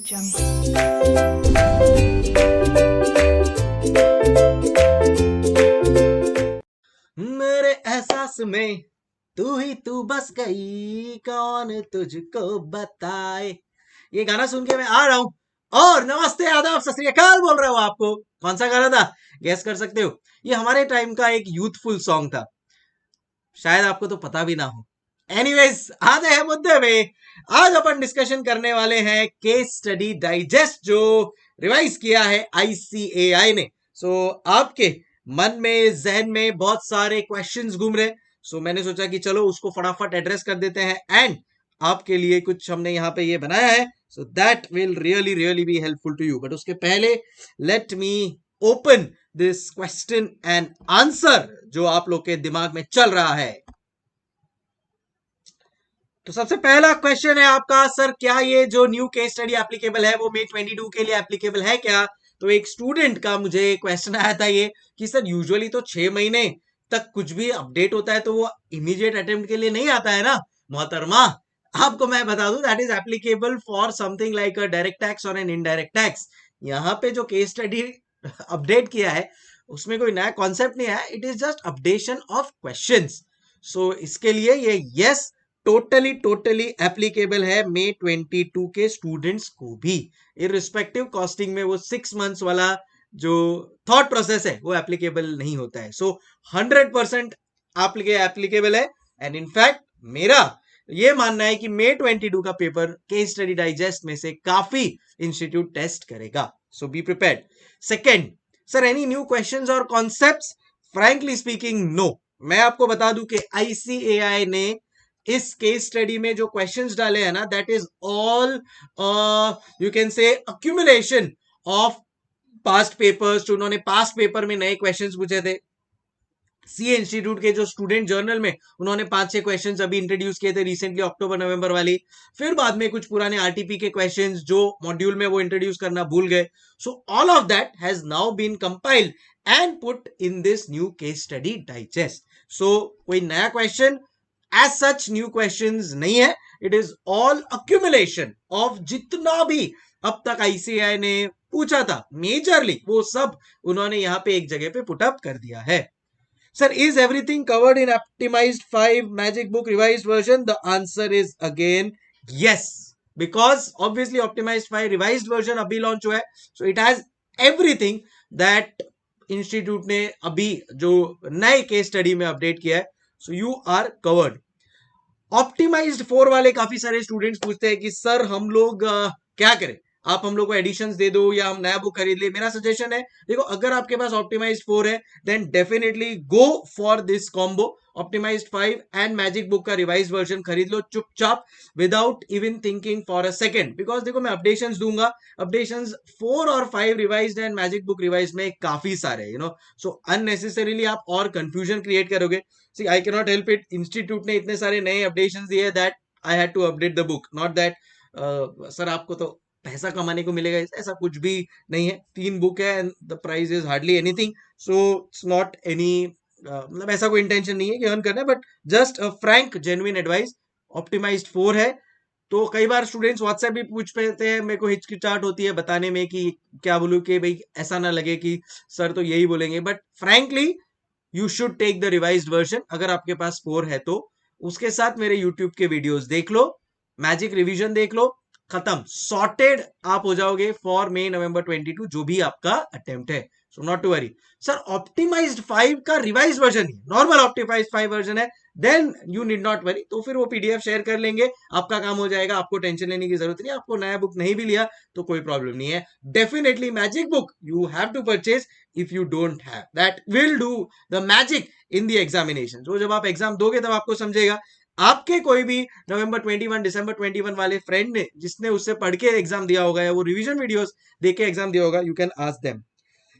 मेरे एहसास में तू बस गई, कौन तुझको बताए। ये गाना सुन के मैं आ रहा हूं और नमस्ते आदाब सत श्री अकाल बोल रहा हूं आपको। कौन सा गाना था गैस कर सकते हो? ये हमारे टाइम का एक यूथफुल सॉन्ग था, शायद आपको तो पता भी ना हो। एनीवेज, आते हैं मुद्दे में। आज अपन डिस्कशन करने वाले हैं केस स्टडी डाइजेस्ट, जो रिवाइज किया है आईसीएआई ने। आपके मन में, जहन में बहुत सारे क्वेश्चंस घूम रहे। मैंने सोचा कि चलो उसको फटाफट एड्रेस कर देते हैं, एंड आपके लिए कुछ हमने यहाँ पे ये बनाया है, so that will really really be helpful to you. But उसके पहले let me open this question and answer जो आप लोग के दिमाग में चल रहा है। तो सबसे पहला क्वेश्चन है आपका, सर क्या ये जो न्यू केस स्टडी एप्लीकेबल है वो May 22 के लिए एप्लीकेबल है क्या? तो एक स्टूडेंट का मुझे क्वेश्चन आया था ये कि सर यूजुअली तो 6 महीने तक कुछ भी अपडेट होता है तो वो इमीडिएट अटेम्प्ट के लिए नहीं आता है ना मोहतरमा। आपको मैं बता दूं that is applicable for something like a direct tax और एन इनडायरेक्ट टैक्स। यहाँ पे जो केस स्टडी अपडेट किया है उसमें कोई नया कॉन्सेप्ट नहीं है, it is just updation of questions. इसके लिए ये यस टोटली एप्लीकेबल है May 22 के स्टूडेंट्स को भी, इररिस्पेक्टिव कॉस्टिंग में वो 6 मंथ्स वाला जो थॉट प्रोसेस है वो एप्लीकेबल नहीं होता है। 100% एप्लीकेबल है। एंड इनफैक्ट मेरा ये मानना है कि May 22 का पेपर केस स्टडी डाइजेस्ट में से काफी इंस्टीट्यूट टेस्ट करेगा, so be prepared. Second, sir any new questions और कॉन्सेप्ट्स? Frankly speaking no. मैं आपको बता दूं कि आईसीएआई ने इस केस स्टडी में जो क्वेश्चंस डाले हैं ना, that is all you can say accumulation of past papers. उन्होंने पास्ट पेपर में नए क्वेश्चंस पूछे थे। सी इंस्टीट्यूट के जो स्टूडेंट जर्नल में उन्होंने 5-6 क्वेश्चंस अभी इंट्रोड्यूस किए थे रिसेंटली, अक्टूबर नवंबर वाली। फिर बाद में कुछ पुराने आरटीपी के क्वेश्चंस जो मॉड्यूल में वो इंट्रोड्यूस करना भूल गए। All of that has now been compiled and put in this new case study digest. कोई नया question as such new questions नहीं है, it is all accumulation of जितना भी अब तक आईसीआई ने पूछा था मेजरली, वो सब उन्होंने यहां पे एक जगह पे पुट अप कर दिया है। Sir, is everything covered in Optimized 5 Magic Book revised version? The answer is again yes, because obviously Optimized 5 revised version अभी launch हुआ है, so it has everything that institute ने अभी जो नए केस स्टडी में अपडेट किया है, so you are covered. Optimized 4 वाले काफी सारे स्टूडेंट्स पूछते हैं कि सर हम लोग क्या करें, आप हम लोग को एडिशंस दे दो या हम नया बुक खरीद ले। मेरा सजेशन है, देखो अगर आपके पास ऑप्टिमाइज्ड 4 है then definitely go for this combo. Optimised 5 and magic book का रिवाइज वर्जन खरीद लो चुपचाप, without even thinking for a second, because देखो मैं अपडेशंस दूंगा, अपडेशंस 4 और 5 revised and magic book revise में काफी सारे, सो अननेसेसरीली आप और कंफ्यूजन क्रिएट करोगे। See I can not help it, institute ने इतने सारे नए अपडेशंस दिए that I had to update the book, not that sir आपको तो पैसा कमाने को मिलेगा, ऐसा कुछ भी नहीं है। 3 बुक है and the price is hardly anything, so it's not any, मतलब ऐसा कोई इंटेंशन नहीं है कि अर्न करना है, but just a frank genuine advice. Optimised 4 है तो कई बार स्टूडेंट्स व्हाट्सएप भी पूछ पाते हैं, मेरे को हिचकिचाहट होती है बताने में कि क्या बोलूं कि भाई ऐसा ना लगे कि सर तो यही बोलेंगे, but frankly you should take the revised version अगर आपके पास 4 है तो। उसके साथ मेरे यूट्यूब के वीडियोस देख लो, मैजिक रिवीजन देख लो, खत्म, सॉर्टेड आप हो जाओगे फॉर May November 22 जो भी आपका अटेम्प्ट है। So not to worry. Sir optimised 5 का रिवाइज वर्जन है, नॉर्मल ऑप्टिमाइज्ड 5 वर्जन है, then you need not worry, तो फिर वो पीडीएफ शेयर कर लेंगे, आपका काम हो जाएगा, आपको टेंशन लेने की जरूरत नहीं। आपको नया बुक नहीं भी लिया तो कोई प्रॉब्लम नहीं है। Definitely magic book you have to purchase if you don't have, that will do the magic in the examination. तो जब आप एग्जाम दोगे तब आपको समझेगा। आपके कोई भी नवंबर 21 दिसंबर 21 वाले फ्रेंड ने जिसने उससे पढ़ के एग्जाम दिया होगा या वो रिवीजन वीडियोस देख के एग्जाम दिया होगा, you can ask them.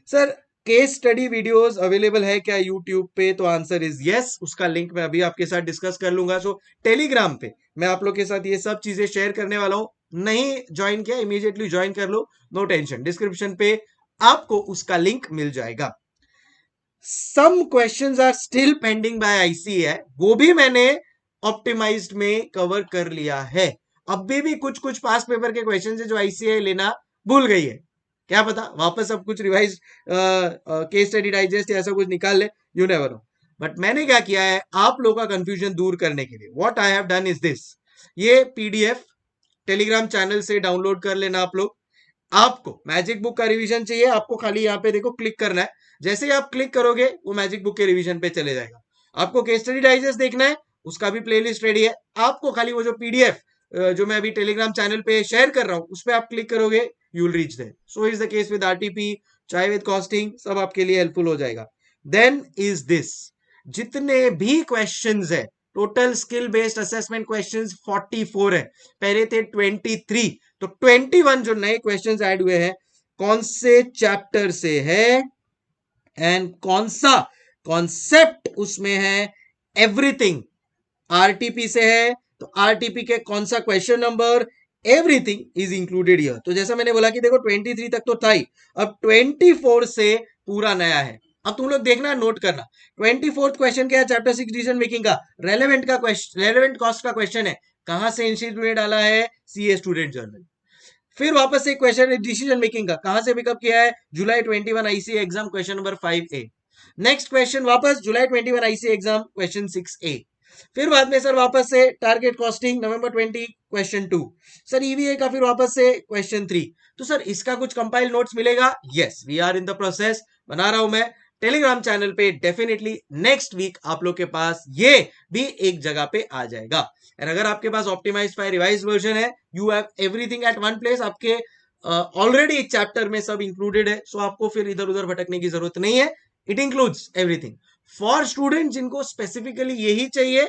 Sir case study videos available है क्या यूट्यूब पे? तो आंसर इज यस, उसका लिंक मैं अभी आपके साथ डिस्कस कर लूंगा। टेलीग्राम पे मैं आप लोग के साथ ये सब चीजें शेयर करने वाला हूं, नहीं ज्वाइन किया इमीडिएटली ज्वाइन कर लो, नो टेंशन, डिस्क्रिप्शन पे आपको उसका लिंक मिल जाएगा। Some questions are still pending by ICAI, वो भी मैंने ऑप्टिमाइज्ड में कवर कर लिया है। अभी भी कुछ कुछ पास पेपर के क्वेश्चन है जो आईसीआई लेना भूल गई है, क्या पता वापस अब कुछ रिवाइज केस स्टडी डाइजेस्ट या ऐसा कुछ निकाल ले, यू नेवर नो। बट मैंने क्या किया है आप लोगों का कंफ्यूजन दूर करने के लिए, what I have done is this, ये पीडीएफ टेलीग्राम चैनल से डाउनलोड कर लेना आप लोग। आपको मैजिक बुक का रिवीजन चाहिए, आपको खाली यहाँ पे देखो क्लिक करना है, जैसे ही आप क्लिक करोगे वो मैजिक बुक के रिवीजन पे चले जाएगा। आपको केस स्टडी डाइजेस्ट देखना है, उसका भी प्लेलिस्ट रेडी है, आपको खाली वो जो पीडीएफ जो मैं अभी टेलीग्राम चैनल पे शेयर कर रहा हूँ उस पर आप क्लिक करोगे, you will reach there. So is the case with RTP, चाहे विद कॉस्टिंग, सब आपके लिए हेल्पफुल हो जाएगा। देन इज दिस, जितने भी क्वेश्चंस है, total skill based assessment questions 44 है, पहले थे 23, तो 21 जो नए क्वेश्चंस ऐड हुए हैं कौन से चैप्टर से है एंड कौन सा कॉन्सेप्ट उसमें है, एवरीथिंग आरटीपी से है, तो आरटीपी के कौन सा question number, everything is included here. तो जैसा मैंने बोला कि देखो 23 तक तो था ही, अब 24 से पूरा नया है। अब तुम लोग देखना, नोट करना, 24th क्वेश्चन क्या है, चैप्टर 6 डिसीजन मेकिंग का रेलेवेंट का क्वेश्चन, रेलेवेंट कॉस्ट का क्वेश्चन है, कहां से इंस्टीट्यूट ने डाला है, सीए स्टूडेंट जर्नल। फिर वापस से क्वेश्चन है डिसीजन मेकिंग का, कहां से पिकअप किया है, जुलाई 21 ICA exam question number 5A। Next question वापस जुलाई 21 आईसीए एग्जाम क्वेश्चन 6A। फिर बाद में सर वापस से टारगेट कॉस्टिंग नवंबर 20 क्वेश्चन 2, सर ईवीए का फिर वापस से क्वेश्चन 3। तो सर इसका कुछ कंपाइल नोट्स मिलेगा, yes we are in the process, बना रहा हूं मैं टेलीग्राम चैनल पे, डेफिनेटली नेक्स्ट वीक आप लोग के पास ये भी एक जगह पे आ जाएगा। और अगर आपके पास ऑप्टिमाइज्ड बाय रिवाइज्ड वर्जन है, you have everything at one place, आपके ऑलरेडी एक चैप्टर में सब इंक्लूडेड है, सो आपको फिर इधर उधर भटकने की जरूरत नहीं है, it includes everything. For student जिनको स्पेसिफिकली यही चाहिए,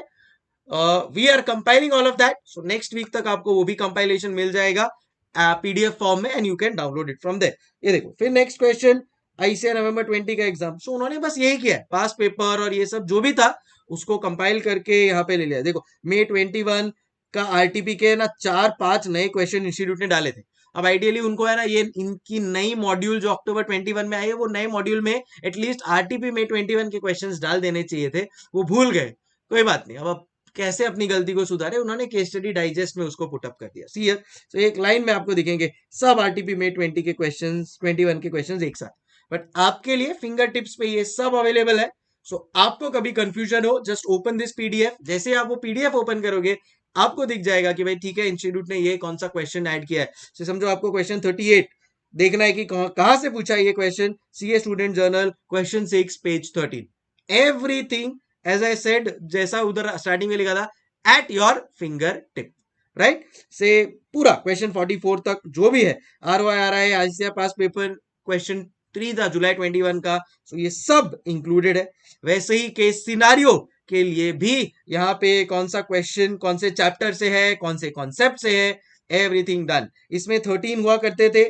we are compiling all of that, so next week तक आपको वो भी कंपाइलेशन मिल जाएगा पीडीएफ फॉर्म में and you can download it from there. ये देखो फिर नेक्स्ट क्वेश्चन आईसीए नवंबर 20 का एग्जाम, सो उन्होंने बस यही किया है, पास पेपर और ये सब जो भी था उसको कंपाइल करके यहाँ पे ले लिया। देखो May 21 का आरटीपी के ना 4-5 नए क्वेश्चन इंस्टीट्यूट ने डाले थे। अब आइडियली उनको है ना ये इनकी नई मॉड्यूल जो अक्टूबर 21 में आई है, वो नए मॉड्यूल में एटलीस्ट आरटीपी May 21 के क्वेश्चंस डाल देने चाहिए थे, वो भूल गए, कोई बात नहीं। अब कैसे अपनी गलती को सुधारे, उन्होंने केस स्टडी डाइजेस्ट में उसको पुटअप कर दिया। सी हियर, तो एक लाइन में आपको दिखेंगे सब आरटीपी May 20 के क्वेश्चंस, 21 के क्वेश्चंस एक साथ, बट आपके लिए फिंगर टिप्स पे ये सब अवेलेबल है। सो आपको कभी कंफ्यूजन हो, जस्ट ओपन दिस पीडीएफ, जैसे आप वो पीडीएफ ओपन करोगे आपको दिख जाएगा कि भाई ठीक है इंस्टीट्यूट ने ये कौन सा क्वेश्चन ऐड किया है। तो समझो आपको क्वेश्चन 38 देखना है कि कहां से पूछा है ये question, CA student journal question 6 page 13, everything as I said, जैसा उधर स्टार्टिंग में लिखा था, at your finger tip, right से पूरा क्वेश्चन 44 तक जो भी है, ROI ICAI past paper question 3 था जुलाई 21 का, सो ये सब इंक्लूडेड है। वैसे ही केस सिनारियो के लिए भी यहाँ पे कौन सा क्वेश्चन कौन से चैप्टर से है, कौन से कॉन्सेप्ट से है, एवरीथिंग डन। इसमें 13 हुआ करते थे,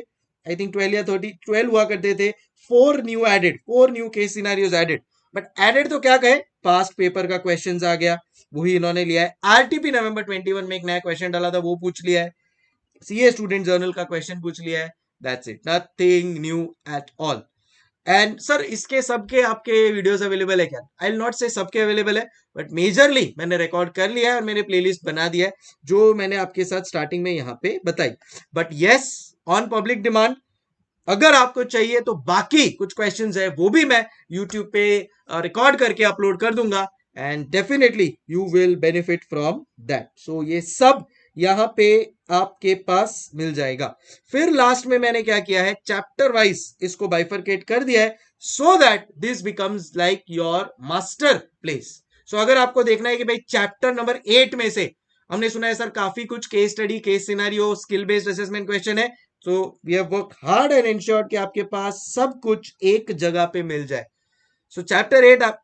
आई थिंक 12 या 12 हुआ करते थे, 4 new added, 4 new case scenarios added, but added तो क्या कहे, पास्ट पेपर का क्वेश्चन आ गया, वही इन्होंने लिया है। आरटीपी नवंबर 21 में एक नया क्वेश्चन डाला था, वो पूछ लिया है, सीए स्टूडेंट जर्नल का क्वेश्चन पूछ लिया है, that's it, nothing new at all. And sir इसके सबके आपके वीडियोस अवेलेबल है क्या, आई विल नॉट से सबके अवेलेबल है, बट मेजरली मैंने रिकॉर्ड कर लिया है और मैंने प्लेलिस्ट बना दिया है जो मैंने आपके साथ स्टार्टिंग में यहाँ पे बताई। But yes, on public demand अगर आपको चाहिए तो बाकी कुछ क्वेश्चंस है वो भी मैं यूट्यूब पे रिकॉर्ड करके अपलोड कर दूंगा and definitely you will benefit from that. So ये सब यहाँ पे आपके पास मिल जाएगा। फिर लास्ट में मैंने क्या किया है, चैप्टर वाइज इसको बाइफरकेट कर दिया है so that this becomes like your master place. So अगर आपको देखना है कि भाई चैप्टर नंबर 8 में से हमने सुना है सर काफी कुछ case study, case scenario, skill based assessment question है, तो we have work hard and ensured कि आपके पास सब कुछ एक जगह पे मिल जाए। सो चैप्टर 8 आप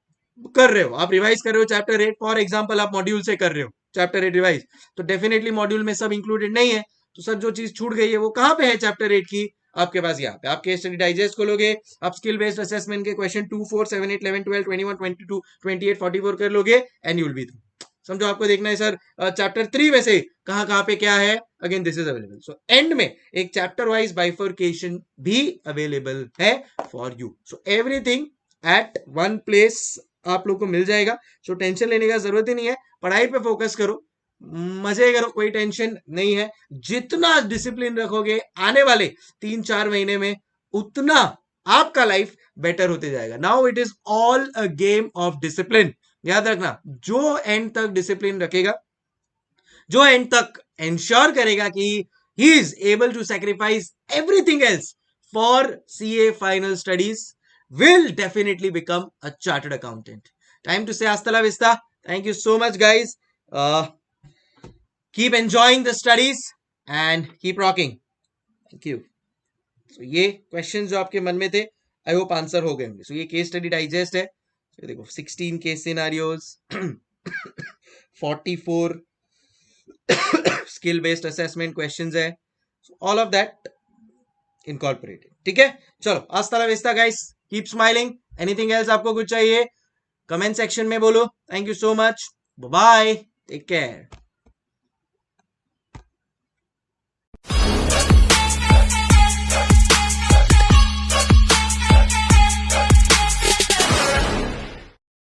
कर रहे हो, आप रिवाइज कर रहे हो चैप्टर 8, फॉर एग्जांपल आप मॉड्यूल से कर रहे हो चैप्टर 8 रिवाइज, तो डेफिनेटली मॉड्यूल में सब इंक्लूडेड नहीं है, तो सर जो चीज छूट गई है वो कहां पे है चैप्टर 8 की, आपके पास यहाँ पे। आप केस स्टडी डाइजेस्ट खोलोगे, आप स्किल बेस्ड असेसमेंट के क्वेश्चन 2, 4, 7, 8, 11, 12, 21, 22, 28, 44 कर लोगे and you will be through. समझो आपको देखना है सर चैप्टर 3 में से कहां कहां पे क्या है, again this is available. So and में एक चैप्टर वाइज बाइफर्केशन भी अवेलेबल है for you. So everything at one place आप लोग को मिल जाएगा। सो टेंशन लेने का जरूरत ही नहीं है, पढ़ाई पे फोकस करो, मजे करो, कोई टेंशन नहीं है। जितना डिसिप्लिन रखोगे आने वाले 3-4 महीने में, उतना आपका लाइफ बेटर होते जाएगा। Now it is all a game of discipline. याद रखना, जो एंड तक डिसिप्लिन रखेगा, जो एंड तक इंश्योर करेगा कि he is able to sacrifice everything else for CA final studies, will definitely become a chartered accountant. Time to say hasta la vista. Thank you so much, guys. Keep enjoying the studies and keep rocking. Thank you. So ये question जो आपके मन में थे, I hope answer हो गए होंगे। So ये केस स्टडी डाइजेस्ट है। so देखो 16 case scenarios, 44 skill based assessment questions है, ऑल ऑफ दैट इनकॉर्पोरेटेड। ठीक है, चलो हasta la vista guys, keep smiling. Anything else आपको कुछ चाहिए कमेंट सेक्शन में बोलो। Thank you so much, bye, take care.